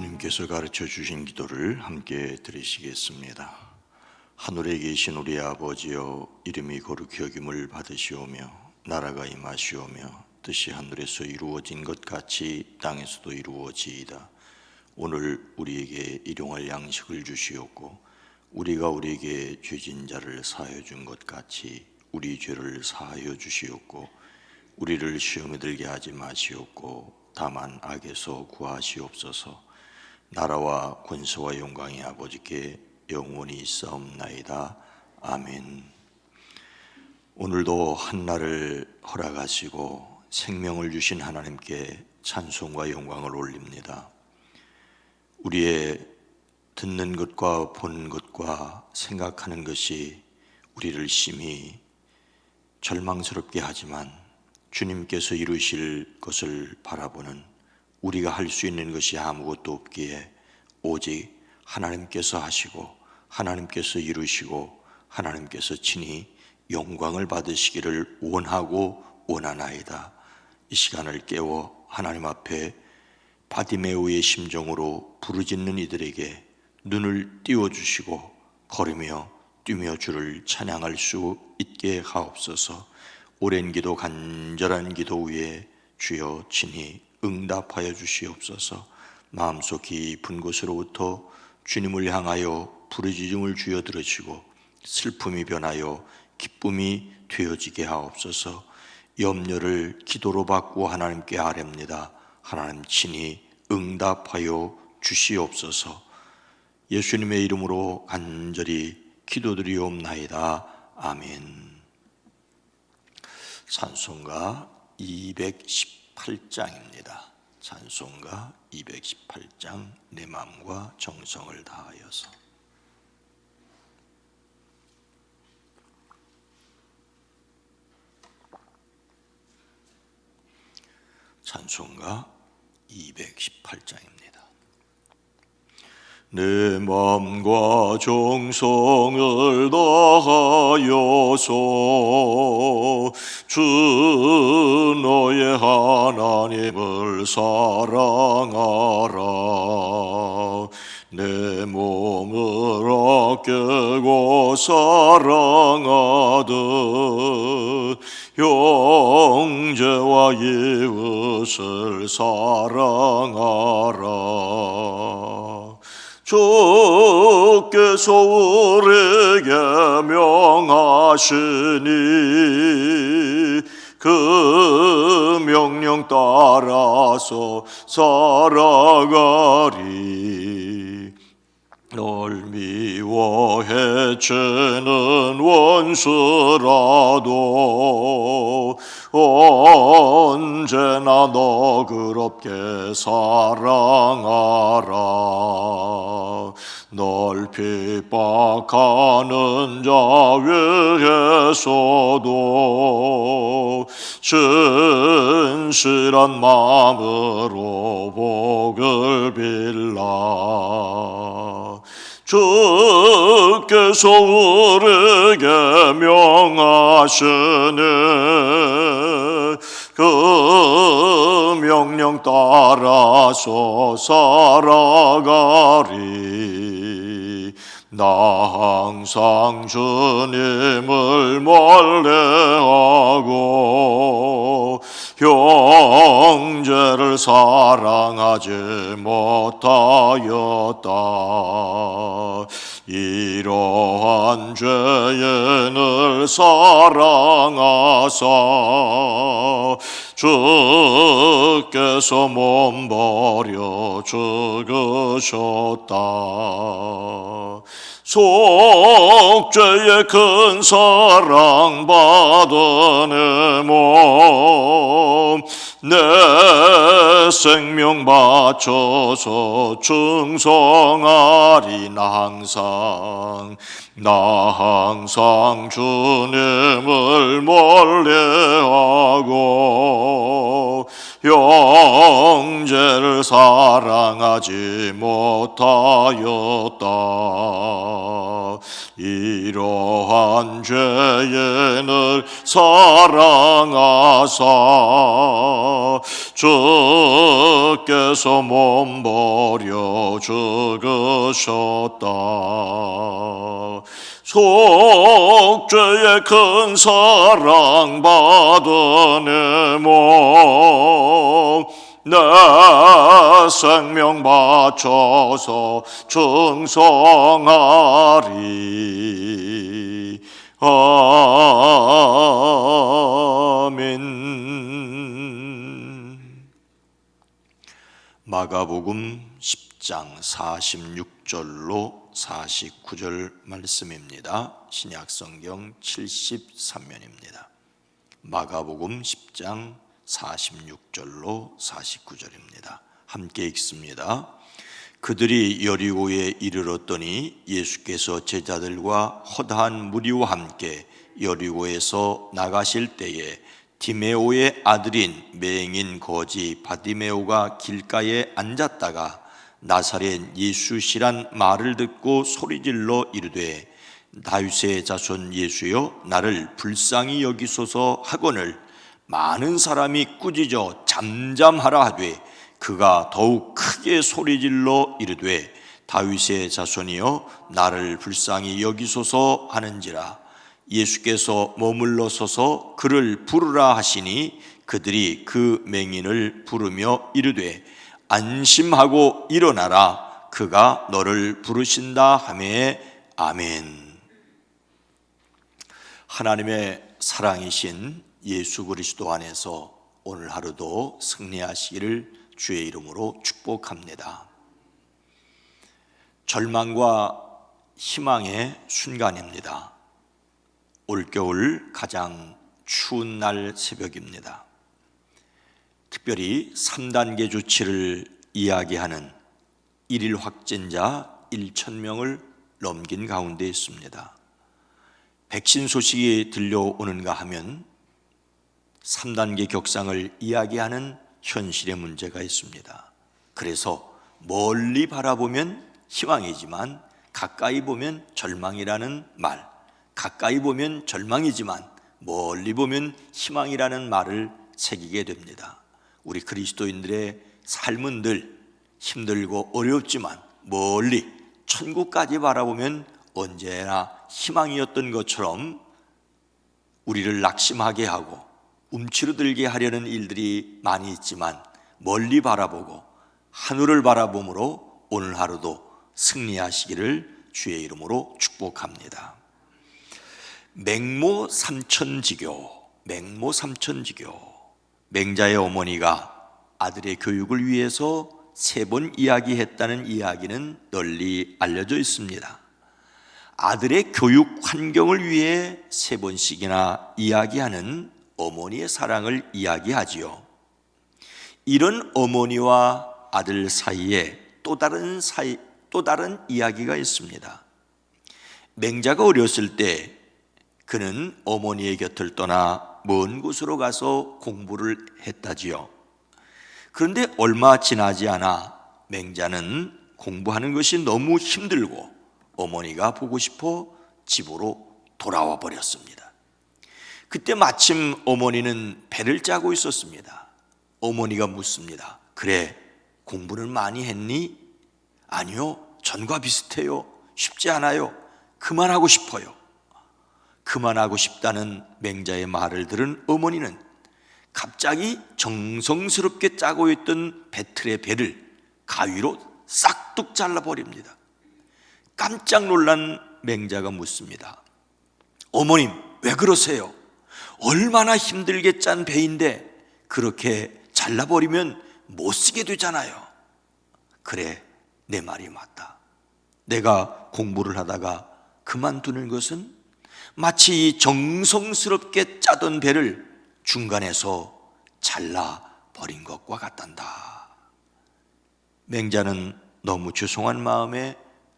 주님께서 가르쳐 주신 기도를 함께 드리시겠습니다. 하늘에 계신 우리 아버지여, 이름이 거룩히 여김을 받으시오며 나라가 임하시오며 뜻이 하늘에서 이루어진 것 같이 땅에서도 이루어지이다. 오늘 우리에게 일용할 양식을 주시옵고 우리가 우리에게 죄진 자를 사하여 준 것 같이 우리 죄를 사하여 주시옵고 우리를 시험에 들게 하지 마시옵고 다만 악에서 구하시옵소서. 나라와 권세와 영광이 아버지께 영원히 있사옵나이다. 아멘. 오늘도 한날을 허락하시고 생명을 주신 하나님께 찬송과 영광을 올립니다. 우리의 듣는 것과 보는 것과 생각하는 것이 우리를 심히 절망스럽게 하지만 주님께서 이루실 것을 바라보는 우리가 할 수 있는 것이 아무것도 없기에 오직 하나님께서 하시고 하나님께서 이루시고 하나님께서 친히 영광을 받으시기를 원하고 원하나이다. 이 시간을 깨워 하나님 앞에 바디메오의 심정으로 부르짖는 이들에게 눈을 띄워주시고 걸으며 뛰며 주를 찬양할 수 있게 하옵소서. 오랜 기도 간절한 기도 위에 주여 친히 응답하여 주시옵소서. 마음속 깊은 곳으로부터 주님을 향하여 부르짖음을 주여 들으시고 슬픔이 변하여 기쁨이 되어지게 하옵소서. 염려를 기도로 바꾸어 하나님께 아뢰옵니다. 하나님 친히 응답하여 주시옵소서. 예수님의 이름으로 간절히 기도드리옵나이다. 아멘. 찬송가 218장입니다. 찬송가 218장 내 마음과 정성을 다하여서. 찬송가 218장입니다. 내 마음과 정성을 다하여서 주 너의 하나님을 사랑하라. 내 몸을 아끼고 사랑하듯 형제와 이웃을 사랑하라. 주께서 우리에게 명하시니 그 명령 따라서 살아가리. 널 미워 해치는 원수라도 언제나 너그럽게 사랑하라. 널 핍박하는 자 위에서도 진실한 마음으로 복을 빌라. 주께서 우리에게 명하시네 그 명령 따라서 살아가리. 나 항상 주님을 멀리하고 형제를 사랑하지 못하였다. 이러한 죄인을 사랑하사 주께서 몸 버려 죽으셨다. 속죄의 큰 사랑 받은 내 몸 내 생명 바쳐서 충성하리. 나 항상 주님을 멀리하고 형제를 사랑하지 못하였다. 이러한 죄에 늘 사랑하사 주께서 몸버려 죽으셨다. 속죄의 큰 사랑 받은 내 몸 내 생명 바쳐서 충성하리. 아멘. 마가복음 10장 46절로 49절 말씀입니다. 신약성경 73면입니다. 마가복음 10장 46절로 49절입니다. 함께 읽습니다. 그들이 여리고에 이르렀더니 예수께서 제자들과 허다한 무리와 함께 여리고에서 나가실 때에 디메오의 아들인 맹인 거지 바디메오가 길가에 앉았다가 나사렛 예수시란 말을 듣고 소리질러 이르되 다윗의 자손 예수여 나를 불쌍히 여기소서 하거늘 많은 사람이 꾸짖어 잠잠하라 하되 그가 더욱 크게 소리질러 이르되 다윗의 자손이여 나를 불쌍히 여기소서 하는지라. 예수께서 머물러 서서 그를 부르라 하시니 그들이 그 맹인을 부르며 이르되 안심하고 일어나라 그가 너를 부르신다 하매. 아멘. 하나님의 사랑이신 예수 그리스도 안에서 오늘 하루도 승리하시기를 주의 이름으로 축복합니다. 절망과 희망의 순간입니다. 올겨울 가장 추운 날 새벽입니다. 특별히 3단계 조치를 이야기하는 일일 확진자 1,000명을 넘긴 가운데 있습니다. 백신 소식이 들려오는가 하면 3단계 격상을 이야기하는 현실의 문제가 있습니다. 그래서 멀리 바라보면 희망이지만 가까이 보면 절망이라는 말, 가까이 보면 절망이지만 멀리 보면 희망이라는 말을 새기게 됩니다. 우리 그리스도인들의 삶은 늘 힘들고 어렵지만 멀리 천국까지 바라보면 언제나 희망이었던 것처럼 우리를 낙심하게 하고 움츠러들게 하려는 일들이 많이 있지만 멀리 바라보고 하늘을 바라봄으로 오늘 하루도 승리하시기를 주의 이름으로 축복합니다. 맹모 삼천지교, 맹자의 어머니가 아들의 교육을 위해서 3번 이야기했다는 이야기는 널리 알려져 있습니다. 아들의 교육 환경을 위해 3번씩이나 이야기하는 어머니의 사랑을 이야기하지요. 이런 어머니와 아들 사이에 또 다른 이야기가 있습니다. 맹자가 어렸을 때 그는 어머니의 곁을 떠나 먼 곳으로 가서 공부를 했다지요. 그런데 얼마 지나지 않아 맹자는 공부하는 것이 너무 힘들고 어머니가 보고 싶어 집으로 돌아와 버렸습니다. 그때 마침 어머니는 배를 짜고 있었습니다. 어머니가 묻습니다. 그래, 공부는 많이 했니? 아니요, 전과 비슷해요. 쉽지 않아요. 그만하고 싶어요. 그만하고 싶다는 맹자의 말을 들은 어머니는 갑자기 정성스럽게 짜고 있던 배틀의 배를 가위로 싹둑 잘라버립니다. 깜짝 놀란 맹자가 묻습니다. 어머님, 왜 그러세요? 얼마나 힘들게 짠 배인데 그렇게 잘라버리면 못 쓰게 되잖아요. 그래, 내 말이 맞다. 내가 공부를 하다가 그만두는 것은 마치 이 정성스럽게 짜던 배를 중간에서 잘라버린 것과 같단다. 맹자는 너무 죄송한 마음에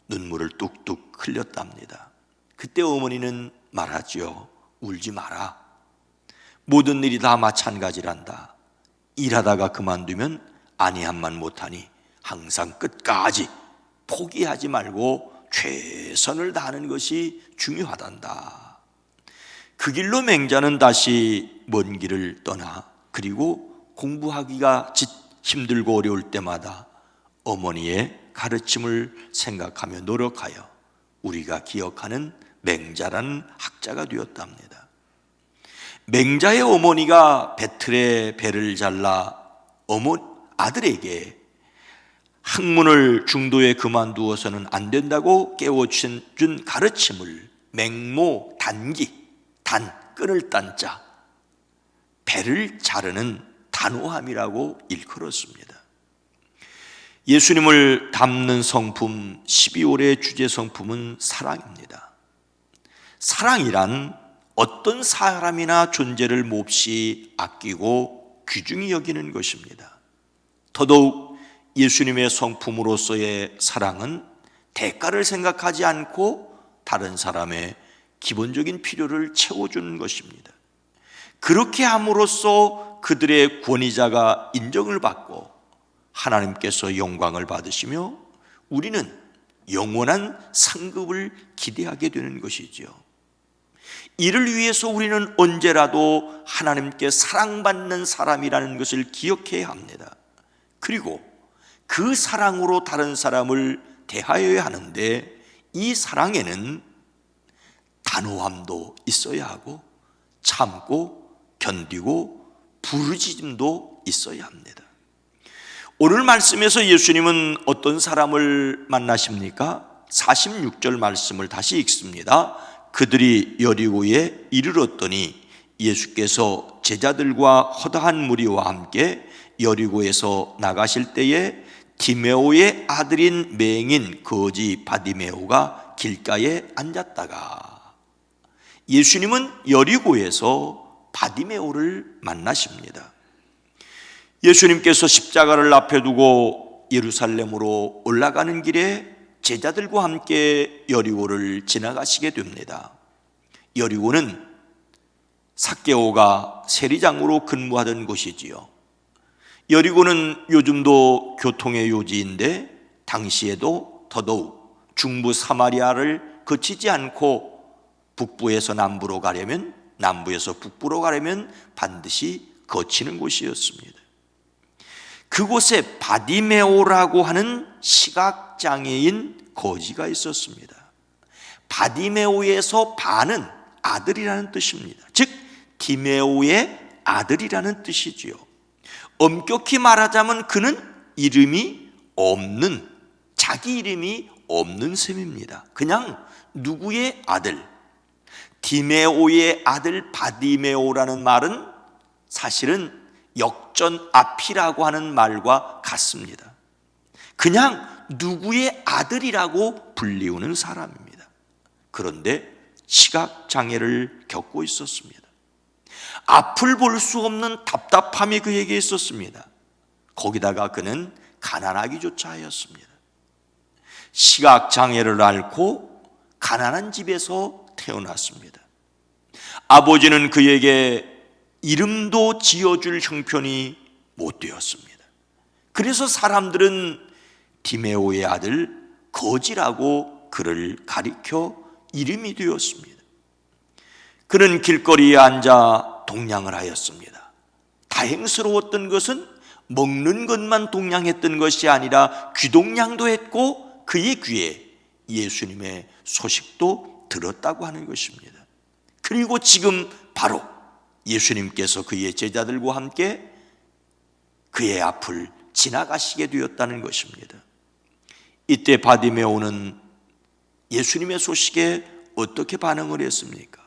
눈물을 뚝뚝 흘렸답니다. 그때 어머니는 말하지요. 울지 마라. 모든 일이 다 마찬가지란다. 일하다가 그만두면 아니함만 못하니 항상 끝까지 포기하지 말고 최선을 다하는 것이 중요하단다. 그 길로 맹자는 다시 먼 길을 떠나 그리고 공부하기가 힘들고 어려울 때마다 어머니의 가르침을 생각하며 노력하여 우리가 기억하는 맹자라는 학자가 되었답니다. 맹자의 어머니가 배틀에 배를 잘라 아들에게 학문을 중도에 그만두어서는 안 된다고 깨워준 가르침을 맹모 단기, 끈을 딴자, 배를 자르는 단호함이라고 일컬었습니다. 예수님을 담는 성품 12월의 주제 성품은 사랑입니다. 사랑이란 어떤 사람이나 존재를 몹시 아끼고 귀중히 여기는 것입니다. 더더욱 예수님의 성품으로서의 사랑은 대가를 생각하지 않고 다른 사람의 기본적인 필요를 채워주는 것입니다. 그렇게 함으로써 그들의 권위자가 인정을 받고 하나님께서 영광을 받으시며 우리는 영원한 상급을 기대하게 되는 것이지요. 이를 위해서 우리는 언제라도 하나님께 사랑받는 사람이라는 것을 기억해야 합니다. 그리고 그 사랑으로 다른 사람을 대하여야 하는데 이 사랑에는 단호함도 있어야 하고 참고 견디고 부르짖음도 있어야 합니다. 오늘 말씀에서 예수님은 어떤 사람을 만나십니까? 46절 말씀을 다시 읽습니다. 그들이 여리고에 이르렀더니 예수께서 제자들과 허다한 무리와 함께 여리고에서 나가실 때에 디메오의 아들인 맹인 거지 바디메오가 길가에 앉았다가 예수님은 여리고에서 바디메오를 만나십니다. 예수님께서 십자가를 앞에 두고 예루살렘으로 올라가는 길에 제자들과 함께 여리고를 지나가시게 됩니다. 여리고는 삭개오가 세리장으로 근무하던 곳이지요. 여리고는 요즘도 교통의 요지인데 당시에도 더더욱 중부 사마리아를 거치지 않고 북부에서 남부로 가려면, 남부에서 북부로 가려면 반드시 거치는 곳이었습니다. 그곳에 바디메오라고 하는 시각장애인 거지가 있었습니다. 바디메오에서 바는 아들이라는 뜻입니다. 즉 디메오의 아들이라는 뜻이지요. 엄격히 말하자면 그는 이름이 없는, 자기 이름이 없는 셈입니다. 그냥 누구의 아들, 디메오의 아들 바디메오라는 말은 사실은 역전 앞이라고 하는 말과 같습니다. 그냥 누구의 아들이라고 불리우는 사람입니다. 그런데 시각장애를 겪고 있었습니다. 앞을 볼 수 없는 답답함이 그에게 있었습니다. 거기다가 그는 가난하기조차 하였습니다. 시각장애를 앓고 가난한 집에서 태어났습니다. 아버지는 그에게 이름도 지어줄 형편이 못 되었습니다. 그래서 사람들은 디메오의 아들 거지라고 그를 가리켜 이름이 되었습니다. 그는 길거리에 앉아 동냥을 하였습니다. 다행스러웠던 것은 먹는 것만 동냥했던 것이 아니라 귀동냥도 했고 그의 귀에 예수님의 소식도 들었다고 하는 것입니다. 그리고 지금 바로 예수님께서 그의 제자들과 함께 그의 앞을 지나가시게 되었다는 것입니다. 이때 바디메오는 예수님의 소식에 어떻게 반응을 했습니까?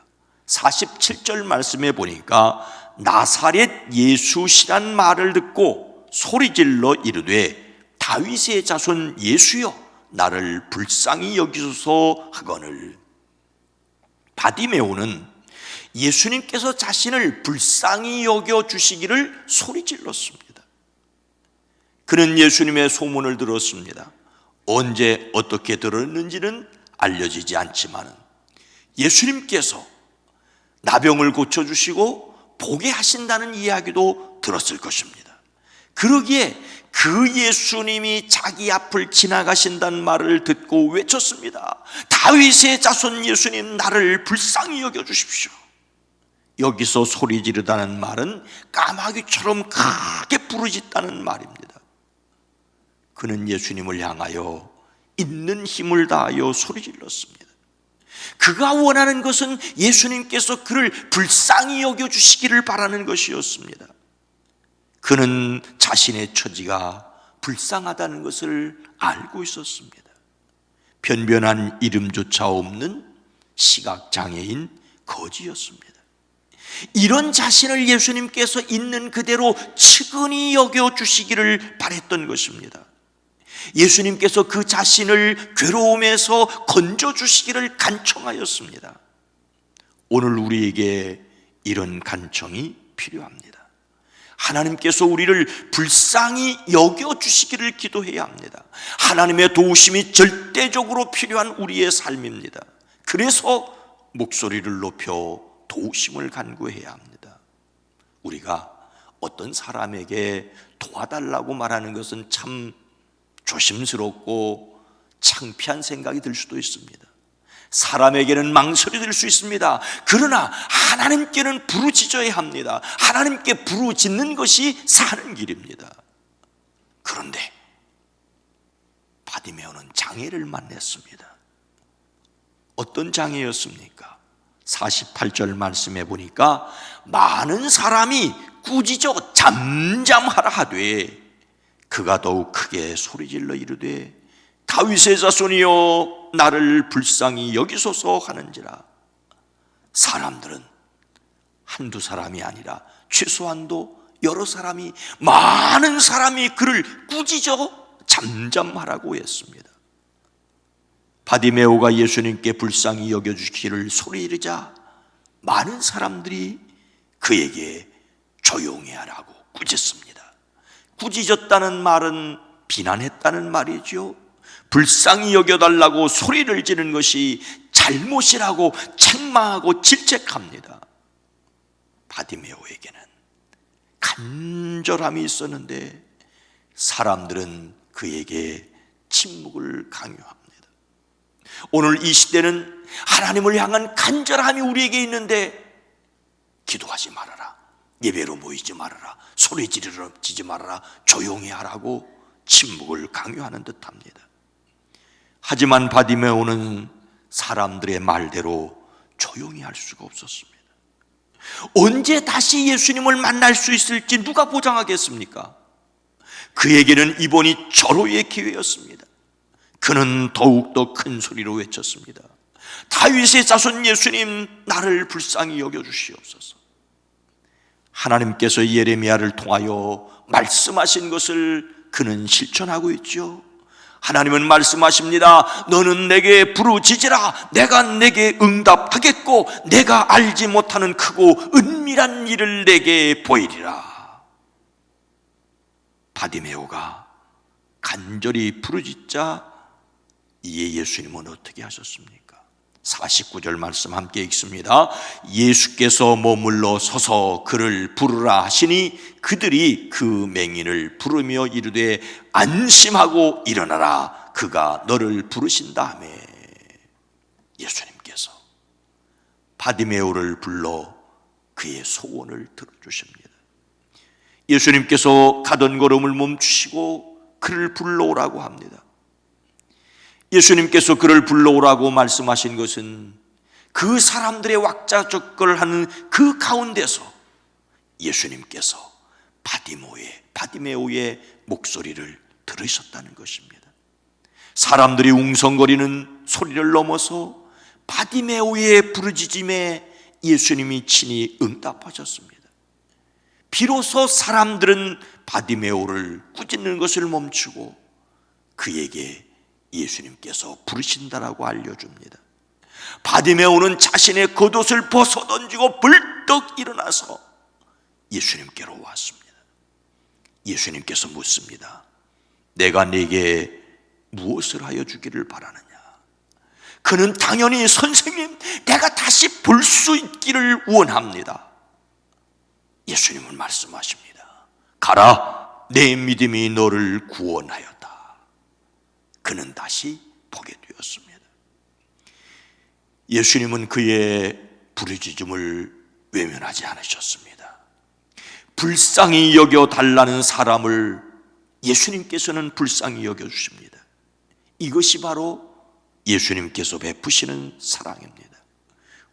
47절 말씀에 보니까 나사렛 예수시란 말을 듣고 소리질러 이르되 다윗의 자손 예수여 나를 불쌍히 여기소서 하거늘. 바디메오는 예수님께서 자신을 불쌍히 여겨주시기를 소리질렀습니다. 그는 예수님의 소문을 들었습니다. 언제 어떻게 들었는지는 알려지지 않지만 예수님께서 나병을 고쳐주시고 보게 하신다는 이야기도 들었을 것입니다. 그러기에 그 예수님이 자기 앞을 지나가신다는 말을 듣고 외쳤습니다. 다윗의 자손 예수님, 나를 불쌍히 여겨주십시오. 여기서 소리 지르다는 말은 까마귀처럼 크게 부르짖다는 말입니다. 그는 예수님을 향하여 있는 힘을 다하여 소리 질렀습니다. 그가 원하는 것은 예수님께서 그를 불쌍히 여겨주시기를 바라는 것이었습니다. 그는 자신의 처지가 불쌍하다는 것을 알고 있었습니다. 변변한 이름조차 없는 시각장애인 거지였습니다. 이런 자신을 예수님께서 있는 그대로 측은히 여겨주시기를 바랬던 것입니다. 예수님께서 그 자신을 괴로움에서 건져주시기를 간청하였습니다. 오늘 우리에게 이런 간청이 필요합니다. 하나님께서 우리를 불쌍히 여겨주시기를 기도해야 합니다. 하나님의 도우심이 절대적으로 필요한 우리의 삶입니다. 그래서 목소리를 높여 도우심을 간구해야 합니다. 우리가 어떤 사람에게 도와달라고 말하는 것은 참 조심스럽고 창피한 생각이 들 수도 있습니다. 사람에게는 망설이 들 수 있습니다. 그러나 하나님께는 부르짖어야 합니다. 하나님께 부르짖는 것이 사는 길입니다. 그런데 바디메오는 장애를 만났습니다. 어떤 장애였습니까? 48절 말씀해 보니까 많은 사람이 꾸짖어 잠잠하라 하되 그가 더욱 크게 소리질러 이르되 다윗의 자손이여 나를 불쌍히 여기소서 하는지라. 사람들은 한두 사람이 아니라 최소한도 여러 사람이, 많은 사람이 그를 꾸짖어 잠잠하라고 했습니다. 바디메오가 예수님께 불쌍히 여겨주시기를 소리 지르자 많은 사람들이 그에게 조용히 하라고 꾸짖습니다. 꾸짖었다는 말은 비난했다는 말이죠. 불쌍히 여겨달라고 소리를 지르는 것이 잘못이라고 책망하고 질책합니다. 바디메오에게는 간절함이 있었는데 사람들은 그에게 침묵을 강요합니다. 오늘 이 시대는 하나님을 향한 간절함이 우리에게 있는데 기도하지 말아라, 예배로 모이지 말아라, 소리 지르지 말아라, 조용히 하라고 침묵을 강요하는 듯합니다. 하지만 바디메오는 사람들의 말대로 조용히 할 수가 없었습니다. 언제 다시 예수님을 만날 수 있을지 누가 보장하겠습니까? 그에게는 이번이 절호의 기회였습니다. 그는 더욱더 큰 소리로 외쳤습니다. 다윗의 자손 예수님, 나를 불쌍히 여겨주시옵소서. 하나님께서 예레미야를 통하여 말씀하신 것을 그는 실천하고 있죠. 하나님은 말씀하십니다. 너는 내게 부르짖으라. 내가 내게 응답하겠고 내가 알지 못하는 크고 은밀한 일을 내게 보이리라. 바디메오가 간절히 부르짖자 이에 예수님은 어떻게 하셨습니까? 49절 말씀 함께 읽습니다. 예수께서 머물러 서서 그를 부르라 하시니 그들이 그 맹인을 부르며 이르되 안심하고 일어나라, 그가 너를 부르신다 하매 예수님께서 바디메오를 불러 그의 소원을 들어주십니다. 예수님께서 가던 걸음을 멈추시고 그를 불러오라고 합니다. 예수님께서 그를 불러오라고 말씀하신 것은 그 사람들의 왁자적걸하는 그 가운데서 예수님께서 바디메오의 목소리를 들으셨다는 것입니다. 사람들이 웅성거리는 소리를 넘어서 바디메오의 부르짖음에 예수님이 친히 응답하셨습니다. 비로소 사람들은 바디메오를 꾸짖는 것을 멈추고 그에게 예수님께서 부르신다라고 알려줍니다. 바디메오는 자신의 겉옷을 벗어던지고 벌떡 일어나서 예수님께로 왔습니다. 예수님께서 묻습니다. 내가 네게 무엇을 하여 주기를 바라느냐? 그는 당연히 선생님, 내가 다시 볼 수 있기를 원합니다. 예수님은 말씀하십니다. 가라, 내 믿음이 너를 구원하였다. 그는 다시 보게 되었습니다. 예수님은 그의 부르짖음을 외면하지 않으셨습니다. 불쌍히 여겨달라는 사람을 예수님께서는 불쌍히 여겨주십니다. 이것이 바로 예수님께서 베푸시는 사랑입니다.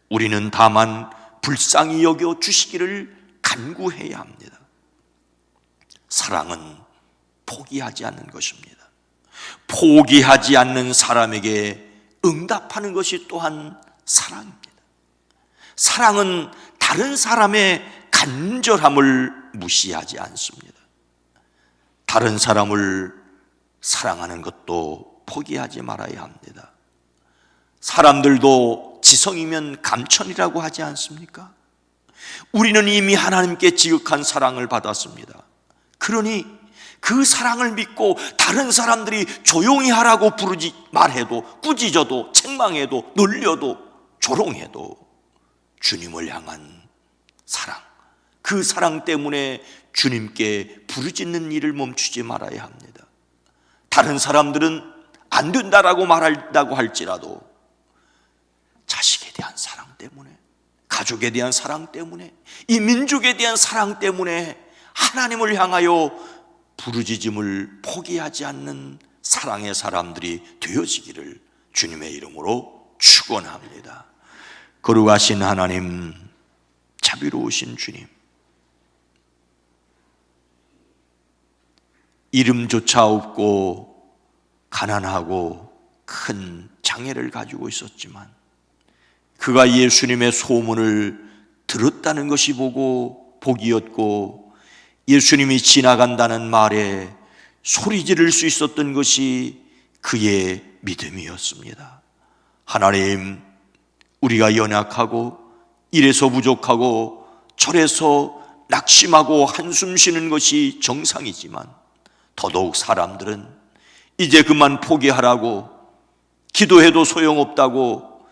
우리는 다만 불쌍히 여겨주시기를 간구해야 합니다. 사랑은 포기하지 않는 것입니다. 포기하지 않는 사람에게 응답하는 것이 또한 사랑입니다. 사랑은 다른 사람의 간절함을 무시하지 않습니다. 다른 사람을 사랑하는 것도 포기하지 말아야 합니다. 사람들도 지성이면 감천이라고 하지 않습니까? 우리는 이미 하나님께 지극한 사랑을 받았습니다. 그러니 그 사랑을 믿고 다른 사람들이 조용히 하라고 말해도, 꾸짖어도, 책망해도, 놀려도, 조롱해도 주님을 향한 사랑, 그 사랑 때문에 주님께 부르짖는 일을 멈추지 말아야 합니다. 다른 사람들은 안 된다라고 말한다고 할지라도 자식에 대한 사랑 때문에, 가족에 대한 사랑 때문에, 이 민족에 대한 사랑 때문에 하나님을 향하여 부르짖음을 포기하지 않는 사랑의 사람들이 되어지기를 주님의 이름으로 축원합니다. 거룩하신 하나님, 자비로우신 주님, 이름조차 없고 가난하고 큰 장애를 가지고 있었지만 그가 예수님의 소문을 들었다는 것이 복이었고, 예수님이 지나간다는 말에 소리 지를 수 있었던 것이 그의 믿음이었습니다. 하나님, 우리가 연약하고 이래서 부족하고 저래서 낙심하고 한숨 쉬는 것이 정상이지만 더더욱 사람들은 이제 그만 포기하라고, 기도해도 소용없다고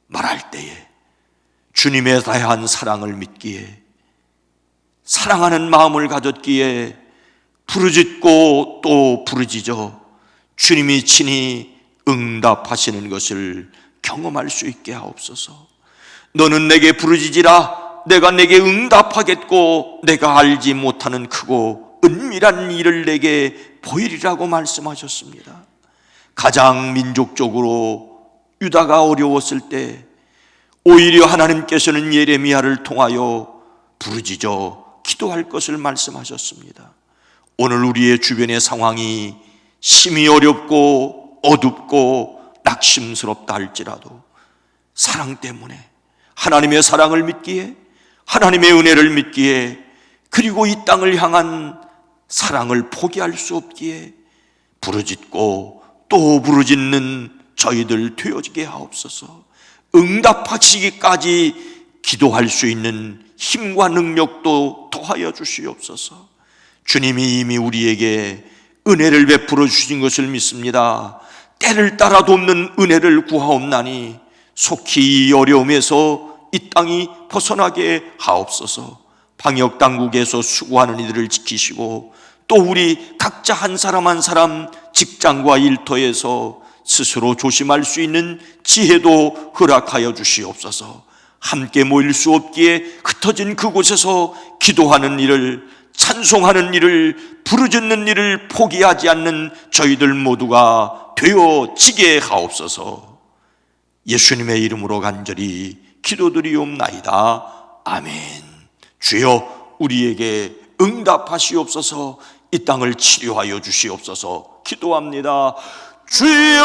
말할 때에 주님에 대한 사랑을 믿기에, 사랑하는 마음을 가졌기에 부르짖고 또 부르짖어 주님이 친히 응답하시는 것을 경험할 수 있게 하옵소서. 너는 내게 부르짖으라, 내가 내게 응답하겠고 내가 알지 못하는 크고 은밀한 일을 내게 보이리라고 말씀하셨습니다. 가장 민족적으로 유다가 어려웠을 때 오히려 하나님께서는 예레미야를 통하여 부르짖어 기도할 것을 말씀하셨습니다. 오늘 우리의 주변의 상황이 심히 어렵고 어둡고 낙심스럽다 할지라도 사랑 때문에, 하나님의 사랑을 믿기에, 하나님의 은혜를 믿기에, 그리고 이 땅을 향한 사랑을 포기할 수 없기에 부르짖고 또 부르짖는 저희들 되어지게 하옵소서. 응답하시기까지 기도할 수 있는 힘과 능력도 더하여 주시옵소서. 주님이 이미 우리에게 은혜를 베풀어 주신 것을 믿습니다. 때를 따라 돕는 은혜를 구하옵나니 속히 이 어려움에서 이 땅이 벗어나게 하옵소서. 방역당국에서 수고하는 이들을 지키시고 또 우리 각자 한 사람 한 사람 직장과 일터에서 스스로 조심할 수 있는 지혜도 허락하여 주시옵소서. 함께 모일 수 없기에 흩어진 그곳에서 기도하는 일을, 찬송하는 일을, 부르짖는 일을 포기하지 않는 저희들 모두가 되어지게 하옵소서. 예수님의 이름으로 간절히 기도드리옵나이다. 아멘. 주여, 우리에게 응답하시옵소서. 이 땅을 치료하여 주시옵소서. 기도합니다. 주여